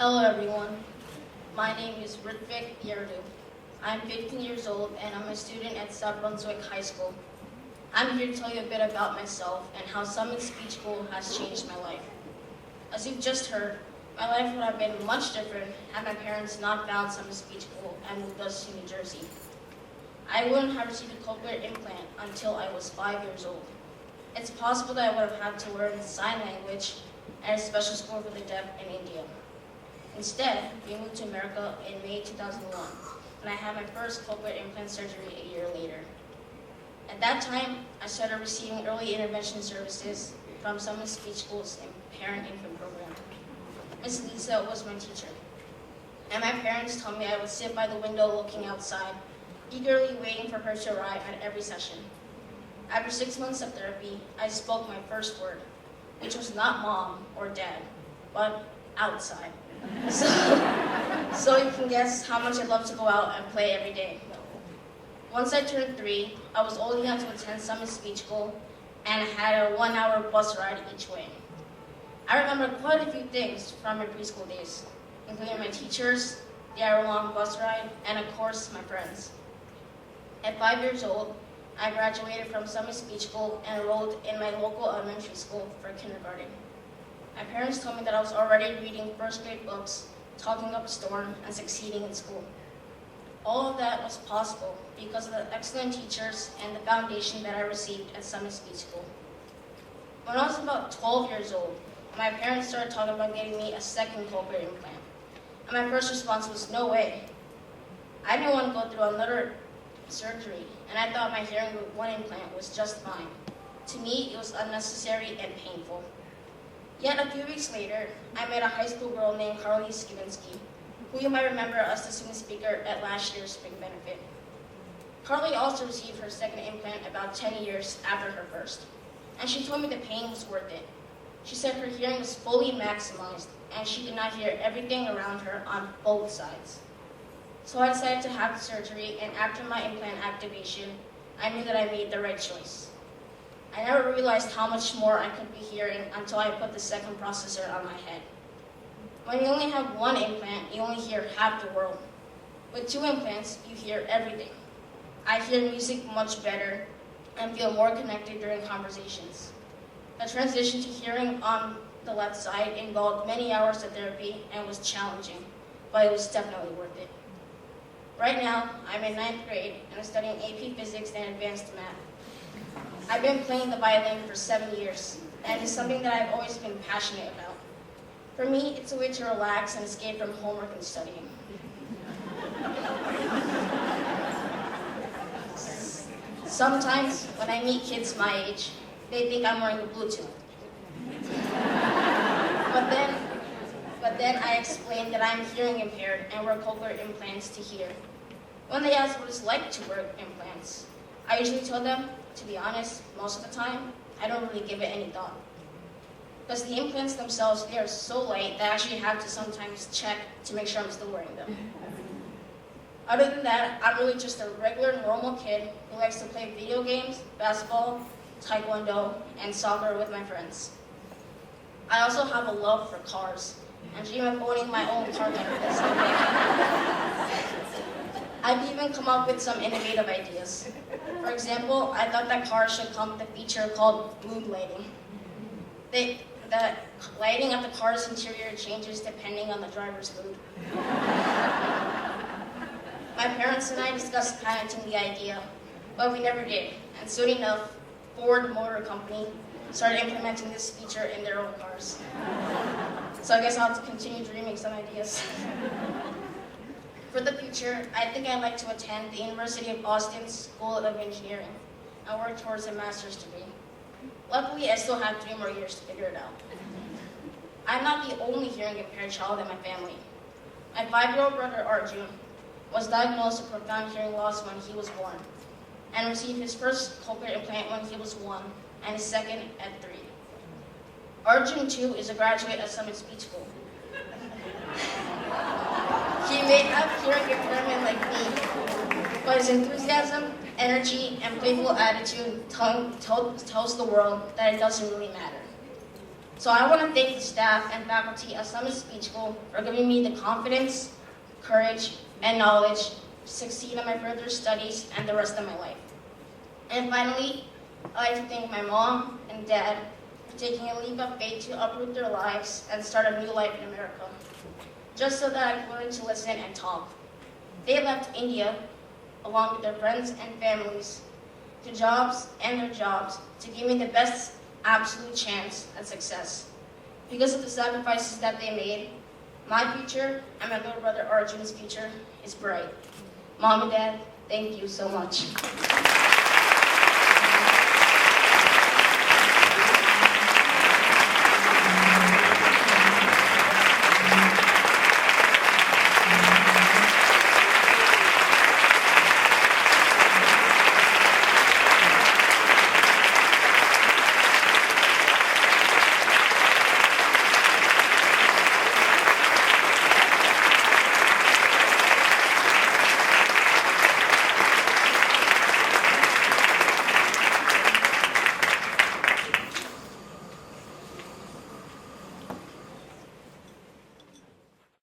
Hello everyone, my name is Rithvik Yerreddu. I'm 15 years old and I'm a student at South Brunswick High School. I'm here to tell you a bit about myself and how Summit Speech School has changed my life. As you've just heard, my life would have been much different had my parents not found Summit Speech School and moved us to New Jersey. I wouldn't have received a cochlear implant until I was 5 years old. It's possible that I would have had to learn sign language at a special school for the deaf in India. Instead, we moved to America in May 2001, and I had my first cochlear implant surgery a year later. At that time, I started receiving early intervention services from Summit Speech School's parent-infant program. Miss Lisa was my teacher, and my parents told me I would sit by the window looking outside, eagerly waiting for her to arrive at every session. After 6 months of therapy, I spoke my first word, which was not mom or dad, but outside. So you can guess how much I love to go out and play every day. Once I turned 3, I was old enough to attend Summit Speech School and had a 1-hour bus ride each way. I remember quite a few things from my preschool days, including my teachers, the hour-long bus ride, and of course, my friends. At 5 years old, I graduated from Summit Speech School and enrolled in my local elementary school for kindergarten. My parents told me that I was already reading first grade books, talking up a storm, and succeeding in school. All of that was possible because of the excellent teachers and the foundation that I received at Summit Speech School. When I was about 12 years old, my parents started talking about getting me a second cochlear implant. And my first response was, no way. I didn't want to go through another surgery, and I thought my hearing with one implant was just fine. To me, it was unnecessary and painful. Yet a few weeks later, I met a high school girl named Carly Skivinsky, who you might remember as the student speaker at last year's spring benefit. Carly also received her second implant about 10 years after her first, and she told me the pain was worth it. She said her hearing was fully maximized, and she could not hear everything around her on both sides. So I decided to have the surgery, and after my implant activation, I knew that I made the right choice. I never realized how much more I could be hearing until I put the second processor on my head. When you only have one implant, you only hear half the world. With 2 implants, you hear everything. I hear music much better and feel more connected during conversations. The transition to hearing on the left side involved many hours of therapy and was challenging, but it was definitely worth it. Right now, I'm in 9th grade and I'm studying AP Physics and Advanced Math. I've been playing the violin for 7 years, and it's something that I've always been passionate about. For me, it's a way to relax and escape from homework and studying. Sometimes, when I meet kids my age, they think I'm wearing a Bluetooth. But then I explain that I'm hearing impaired and wear cochlear implants to hear. When they ask what it's like to wear implants, I usually tell them, to be honest, most of the time, I don't really give it any thought. Because the implants themselves, they are so light that I actually have to sometimes check to make sure I'm still wearing them. Other than that, I'm really just a regular, normal kid who likes to play video games, basketball, taekwondo, and soccer with my friends. I also have a love for cars and dream of owning my own car like this someday. I've even come up with some innovative ideas. For example, I thought that cars should come with a feature called mood lighting. The lighting of the car's interior changes depending on the driver's mood. My parents and I discussed patenting the idea, but we never did. And soon enough, Ford Motor Company started implementing this feature in their own cars. So I guess I'll have to continue dreaming some ideas. For the future, I think I'd like to attend the University of Austin's School of Engineering and work towards a master's degree. Luckily, I still have 3 more years to figure it out. I'm not the only hearing impaired child in my family. My 5-year-old brother Arjun was diagnosed with profound hearing loss when he was born and received his first cochlear implant when he was 1 and his second at 3. Arjun, too, is a graduate of Summit Speech School. He may have hearing impairment like me, but his enthusiasm, energy, and playful attitude tells the world that it doesn't really matter. So I want to thank the staff and faculty at Summit Speech School for giving me the confidence, courage, and knowledge to succeed in my further studies and the rest of my life. And finally, I'd like to thank my mom and dad for taking a leap of faith to uproot their lives and start a new life in America, just so that I could learn to listen and talk. They left India, along with their friends and families, to jobs and their jobs to give me the best absolute chance at success. Because of the sacrifices that they made, my future and my little brother Arjun's future is bright. Mom and Dad, thank you so much.